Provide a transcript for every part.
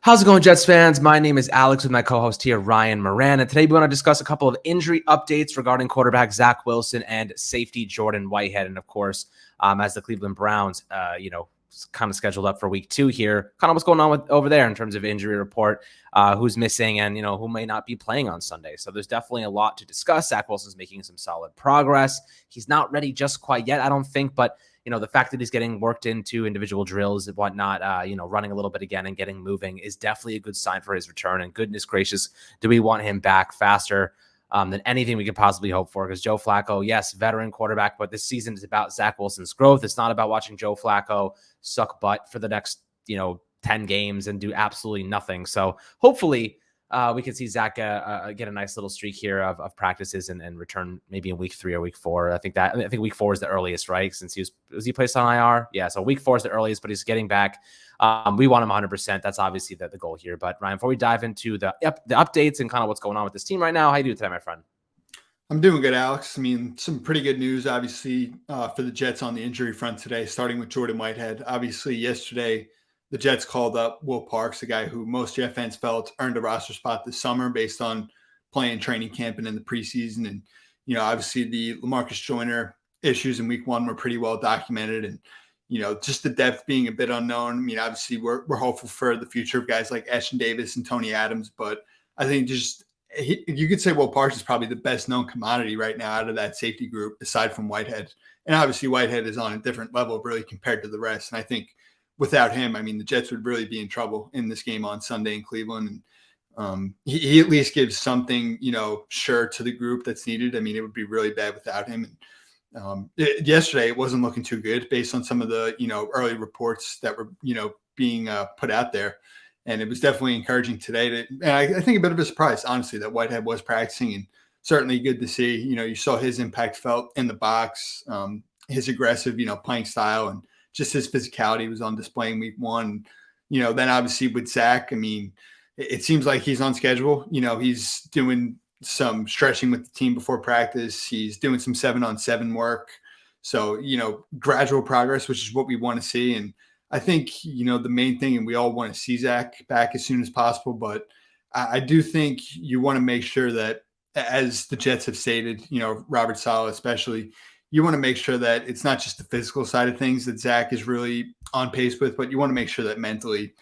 How's it going, Jets fans? My name is Alex with my co-host here, Ryan Moran. And today we want to discuss a couple of injury updates regarding quarterback Zach Wilson and safety Jordan Whitehead. And of course, as the Cleveland Browns, kind of scheduled up for week 2 here, kind of what's going on with over there in terms of injury report, who's missing and, who may not be playing on Sunday. So there's definitely a lot to discuss. Zach Wilson's making some solid progress. He's not ready just quite yet, I don't think, but the fact that he's getting worked into individual drills and whatnot, running a little bit again and getting moving is definitely a good sign for his return. And goodness gracious, do we want him back faster than anything we could possibly hope for? Because Joe Flacco, yes, veteran quarterback, but this season is about Zach Wilson's growth. It's not about watching Joe Flacco suck butt for the next, 10 games and do absolutely nothing. So hopefully we can see Zach get a nice little streak here of practices and return maybe in week 3 or week 4. I think week 4 is the earliest, right? Since was he placed on IR? Yeah, so week 4 is the earliest, but he's getting back. We want him 100%. That's obviously the goal here. But Ryan, before we dive into the updates and kind of what's going on with this team right now, how you doing today, my friend? I'm doing good, Alex. I mean, some pretty good news, obviously, for the Jets on the injury front today, starting with Jordan Whitehead. Obviously, yesterday, the Jets called up Will Parks, a guy who most Jet fans felt earned a roster spot this summer based on playing training camp and in the preseason. And, obviously the LaMarcus Joyner issues in week 1 were pretty well documented. And, just the depth being a bit unknown. I mean, obviously, we're hopeful for the future of guys like Ashton Davis and Tony Adams, but I think you could say Will Parks is probably the best known commodity right now out of that safety group, aside from Whitehead. And obviously Whitehead is on a different level really compared to the rest. And I think without him, I mean, the Jets would really be in trouble in this game on Sunday in Cleveland. And he at least gives something, sure to the group that's needed. I mean, it would be really bad without him. And yesterday it wasn't looking too good based on some of the, early reports that were, being put out there. And it was definitely encouraging today. And I think a bit of a surprise, honestly, that Whitehead was practicing, and certainly good to see. You saw his impact felt in the box, his aggressive, playing style, and just his physicality was on display in week 1. Then obviously with Zach, I mean, it seems like he's on schedule. He's doing some stretching with the team before practice. He's doing some 7-on-7 work. So, gradual progress, which is what we want to see. And I think, the main thing, and we all want to see Zach back as soon as possible, but I do think you want to make sure that, as the Jets have stated, Robert Saleh especially, you want to make sure that it's not just the physical side of things that Zach is really on pace with, but you want to make sure that mentally,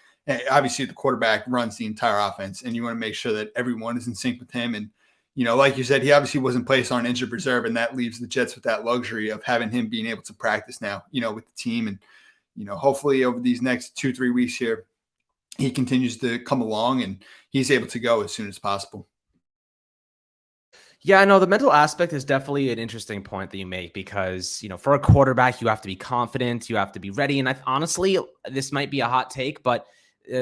obviously the quarterback runs the entire offense, and you want to make sure that everyone is in sync with him. And, like you said, he obviously wasn't placed on injured reserve, and that leaves the Jets with that luxury of having him being able to practice now, with the team. And, hopefully over these next 2-3 weeks here, he continues to come along and he's able to go as soon as possible. Yeah, I know the mental aspect is definitely an interesting point that you make because, for a quarterback, you have to be confident, you have to be ready. And honestly, this might be a hot take, but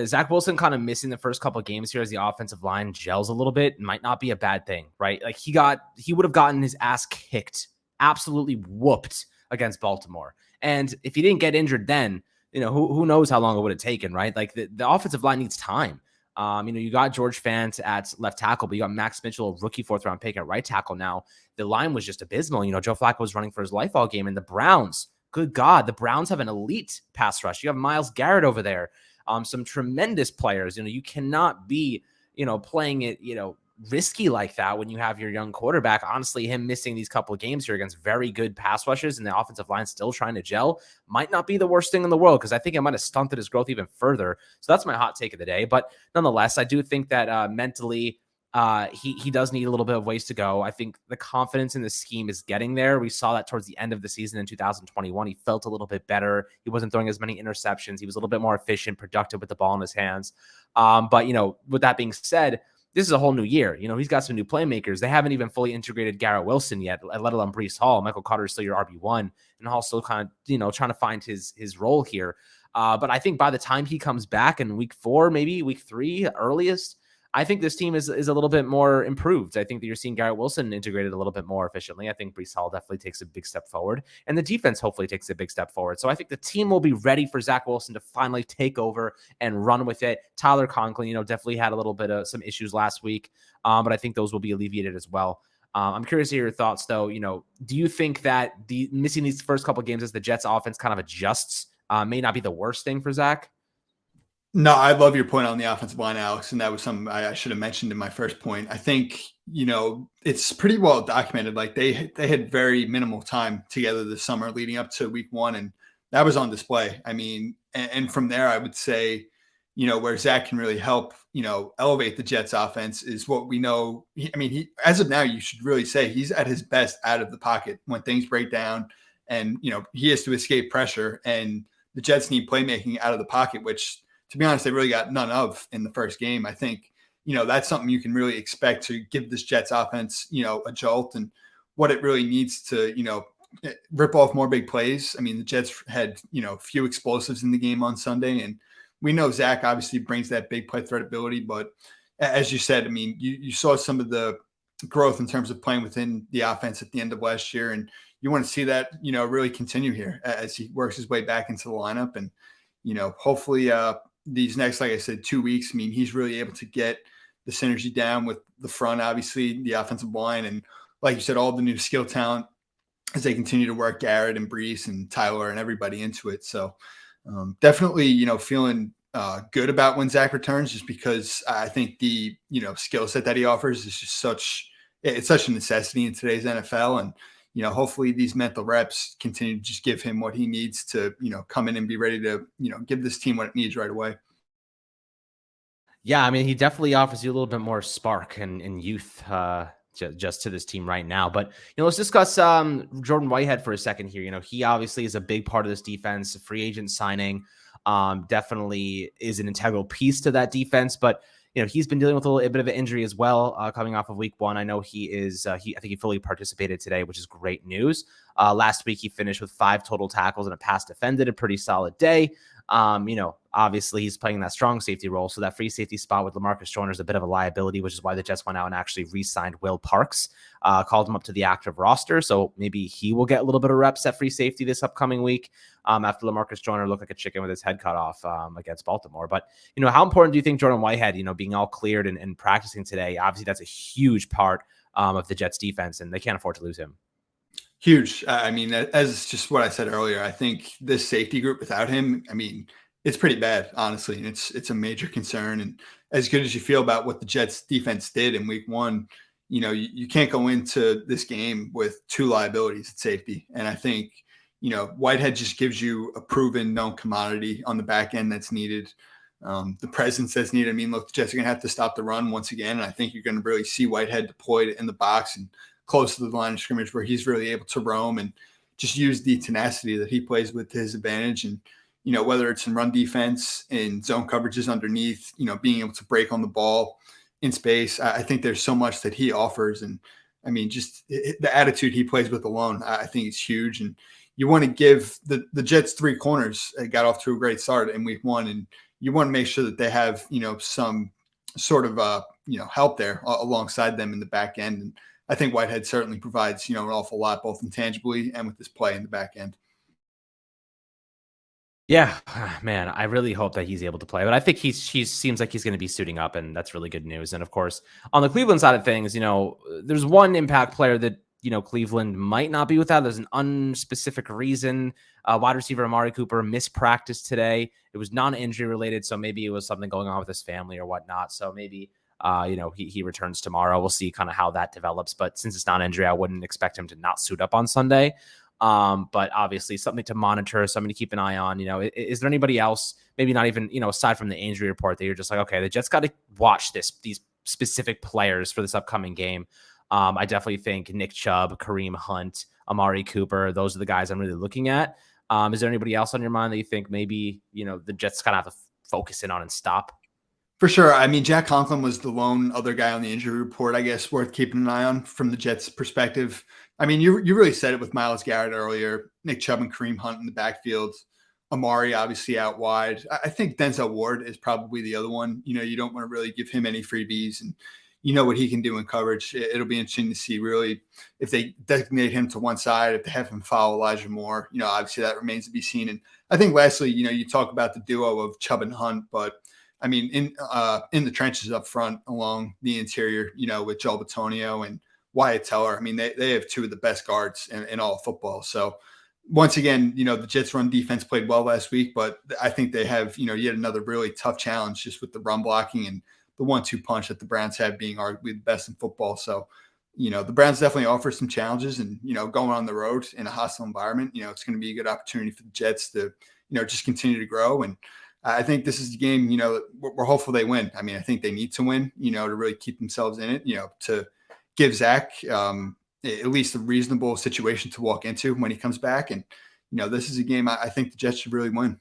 Zach Wilson kind of missing the first couple of games here as the offensive line gels a little bit might not be a bad thing, right? Like he would have gotten his ass kicked, absolutely whooped against Baltimore. And if he didn't get injured then, who knows how long it would have taken, right? Like the offensive line needs time. You got George Fant at left tackle, but you got Max Mitchell, a rookie 4th-round pick at right tackle now. The line was just abysmal. Joe Flacco was running for his life all game. And the Browns, good God, the Browns have an elite pass rush. You have Myles Garrett over there. Some tremendous players. You cannot be, playing it, risky like that when you have your young quarterback. Honestly, him missing these couple of games here against very good pass rushers and the offensive line still trying to gel might not be the worst thing in the world, because I think it might have stunted his growth even further. So that's my hot take of the day. But nonetheless, I do think that mentally he does need a little bit of ways to go. I think the confidence in the scheme is getting there. We saw that towards the end of the season in 2021. He felt a little bit better. He wasn't throwing as many interceptions. He was a little bit more efficient, productive with the ball in his hands. But with that being said, this is a whole new year. He's got some new playmakers. They haven't even fully integrated Garrett Wilson yet, let alone Breece Hall. Michael Carter is still your RB1, and Hall's still kind of, trying to find his role here. But I think by the time he comes back in week 4, maybe week 3 earliest, I think this team is a little bit more improved. I think that you're seeing Garrett Wilson integrated a little bit more efficiently. I think Breece Hall definitely takes a big step forward, and the defense hopefully takes a big step forward. So I think the team will be ready for Zach Wilson to finally take over and run with it. Tyler Conklin, definitely had a little bit of some issues last week, but I think those will be alleviated as well. I'm curious to hear your thoughts, though. Do you think that missing these first couple of games as the Jets offense kind of adjusts may not be the worst thing for Zach? No, I love your point on the offensive line, Alex, and that was something I should have mentioned in my first point. I think it's pretty well documented. Like they had very minimal time together this summer leading up to week one, and that was on display. I mean, and from there, I would say, where Zach can really help, elevate the Jets offense is what we know. He as of now, you should really say he's at his best out of the pocket when things break down, and he has to escape pressure, and the Jets need playmaking out of the pocket, which to be honest, they really got none of in the first game. I think, that's something you can really expect to give this Jets offense, a jolt and what it really needs to, rip off more big plays. I mean, the Jets had, few explosives in the game on Sunday, and we know Zach obviously brings that big play threat ability. But as you said, I mean, you saw some of the growth in terms of playing within the offense at the end of last year. And you want to see that, really continue here as he works his way back into the lineup. And, hopefully, these next, like I said, 2 weeks, I mean, he's really able to get the synergy down with the front, obviously, the offensive line, and like you said, all the new skill talent as they continue to work Garrett and Brees and Tyler and everybody into it. So definitely, feeling good about when Zach returns, just because I think the, skill set that he offers is just it's such a necessity in today's NFL. And, hopefully these mental reps continue to just give him what he needs to, come in and be ready to, give this team what it needs right away. Yeah, I mean, he definitely offers you a little bit more spark and youth just to this team right now. But, let's discuss Jordan Whitehead for a second here. He obviously is a big part of this defense, a free agent signing. Definitely is an integral piece to that defense. But, he's been dealing with a little bit of an injury as well coming off of week one. I know he is, I think he fully participated today, which is great news. Last week, he finished with 5 total tackles and a pass defended, a pretty solid day. Obviously he's playing that strong safety role. So that free safety spot with LaMarcus Joyner is a bit of a liability, which is why the Jets went out and actually re-signed Will Parks, called him up to the active roster. So maybe he will get a little bit of reps at free safety this upcoming week after LaMarcus Joyner looked like a chicken with his head cut off against Baltimore. But, how important do you think Jordan Whitehead, being all cleared and practicing today, obviously that's a huge part of the Jets defense, and they can't afford to lose him. Huge. I mean, as just what I said earlier, I think this safety group without him, I mean, it's pretty bad, honestly. And it's a major concern. And as good as you feel about what the Jets defense did in week one, you can't go into this game with 2 liabilities at safety. And I think, Whitehead just gives you a proven known commodity on the back end that's needed. The presence that's needed. I mean, look, the Jets are going to have to stop the run once again. And I think you're going to really see Whitehead deployed in the box and close to the line of scrimmage where he's really able to roam and just use the tenacity that he plays with to his advantage. And, whether it's in run defense, in zone coverages underneath, being able to break on the ball in space, I think there's so much that he offers. And I mean, just the attitude he plays with alone, I think is huge. And you want to give the Jets 3 corners got off to a great start in week one. And you want to make sure that they have, some sort of, help there alongside them in the back end. And I think Whitehead certainly provides, an awful lot, both intangibly and with his play in the back end. Yeah, man, I really hope that he's able to play, but I think he seems like he's going to be suiting up, and that's really good news. And of course, on the Cleveland side of things, there's one impact player that, Cleveland might not be without. There's an unspecific reason. Wide receiver Amari Cooper missed practice today. It was non-injury related, so maybe it was something going on with his family or whatnot. So maybe he returns tomorrow. We'll see kind of how that develops. But since it's not injury, I wouldn't expect him to not suit up on Sunday. But obviously something to monitor, something to keep an eye on. Is there anybody else, maybe not even, aside from the injury report, that you're just like, okay, the Jets got to watch these specific players for this upcoming game? I definitely think Nick Chubb, Kareem Hunt, Amari Cooper, those are the guys I'm really looking at. Is there anybody else on your mind that you think maybe, the Jets kind of have to focus in on and stop? For sure. I mean, Jack Conklin was the lone other guy on the injury report, I guess, worth keeping an eye on from the Jets' perspective. I mean, you really said it with Myles Garrett earlier, Nick Chubb and Kareem Hunt in the backfield, Amari obviously out wide. I think Denzel Ward is probably the other one. You don't want to really give him any freebies, and what he can do in coverage. It'll be interesting to see really if they designate him to one side, if they have him follow Elijah Moore. Obviously that remains to be seen. And I think lastly, you talk about the duo of Chubb and Hunt, but I mean, in the trenches up front along the interior, with Joel Bitonio and Wyatt Teller, I mean, they have 2 of the best guards in all of football. So once again, the Jets run defense played well last week, but I think they have, yet another really tough challenge just with the run blocking and the 1-2 punch that the Browns have being arguably the best in football. So, the Browns definitely offer some challenges, and, going on the road in a hostile environment, it's going to be a good opportunity for the Jets to, just continue to grow. And I think this is the game, we're hopeful they win. I mean, I think they need to win, to really keep themselves in it, to give Zach at least a reasonable situation to walk into when he comes back. And, this is a game I think the Jets should really win.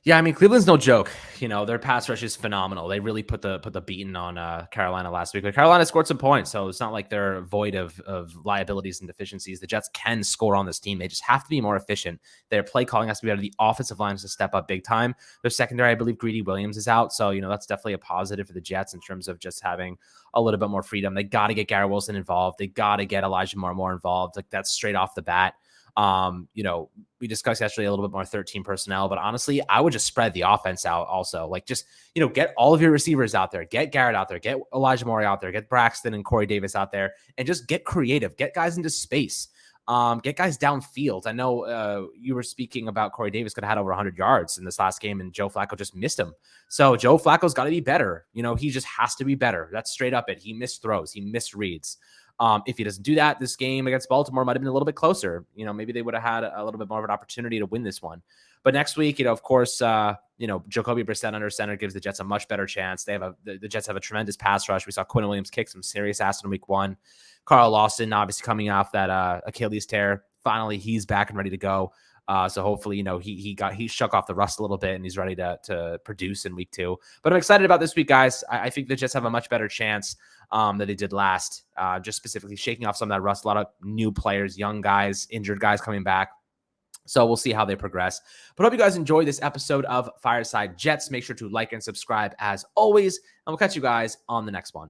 Yeah, I mean, Cleveland's no joke. Their pass rush is phenomenal. They really put the beating on Carolina last week. But Carolina scored some points, so it's not like they're void of liabilities and deficiencies. The Jets can score on this team. They just have to be more efficient. Their play calling has to be better. The offensive line has to step up big time. Their secondary, I believe Greedy Williams is out, so that's definitely a positive for the Jets in terms of just having a little bit more freedom. They got to get Garrett Wilson involved. They got to get Elijah Moore more involved. Like, that's straight off the bat. We discussed yesterday a little bit more 13 personnel, but honestly, I would just spread the offense out also. Like, just, get all of your receivers out there, get Garrett out there, get Elijah Moore out there, get Braxton and Corey Davis out there, and just get creative, get guys into space, get guys downfield. I know you were speaking about Corey Davis could have had over 100 yards in this last game, and Joe Flacco just missed him. So Joe Flacco's got to be better. He just has to be better. That's straight up it. He missed throws. He missed reads. If he doesn't do that, this game against Baltimore might have been a little bit closer. Maybe they would have had a little bit more of an opportunity to win this one. But next week, of course, Jacoby Brissett under center gives the Jets a much better chance. The Jets have a tremendous pass rush. We saw Quinn Williams kick some serious ass in week 1. Carl Lawson, obviously coming off that Achilles tear. Finally, he's back and ready to go. So hopefully, he shook off the rust a little bit and he's ready to produce in week 2. But I'm excited about this week, guys. I think the Jets have a much better chance than they did last. Just specifically shaking off some of that rust. A lot of new players, young guys, injured guys coming back. So we'll see how they progress. But hope you guys enjoyed this episode of Fireside Jets. Make sure to like and subscribe as always. And we'll catch you guys on the next one.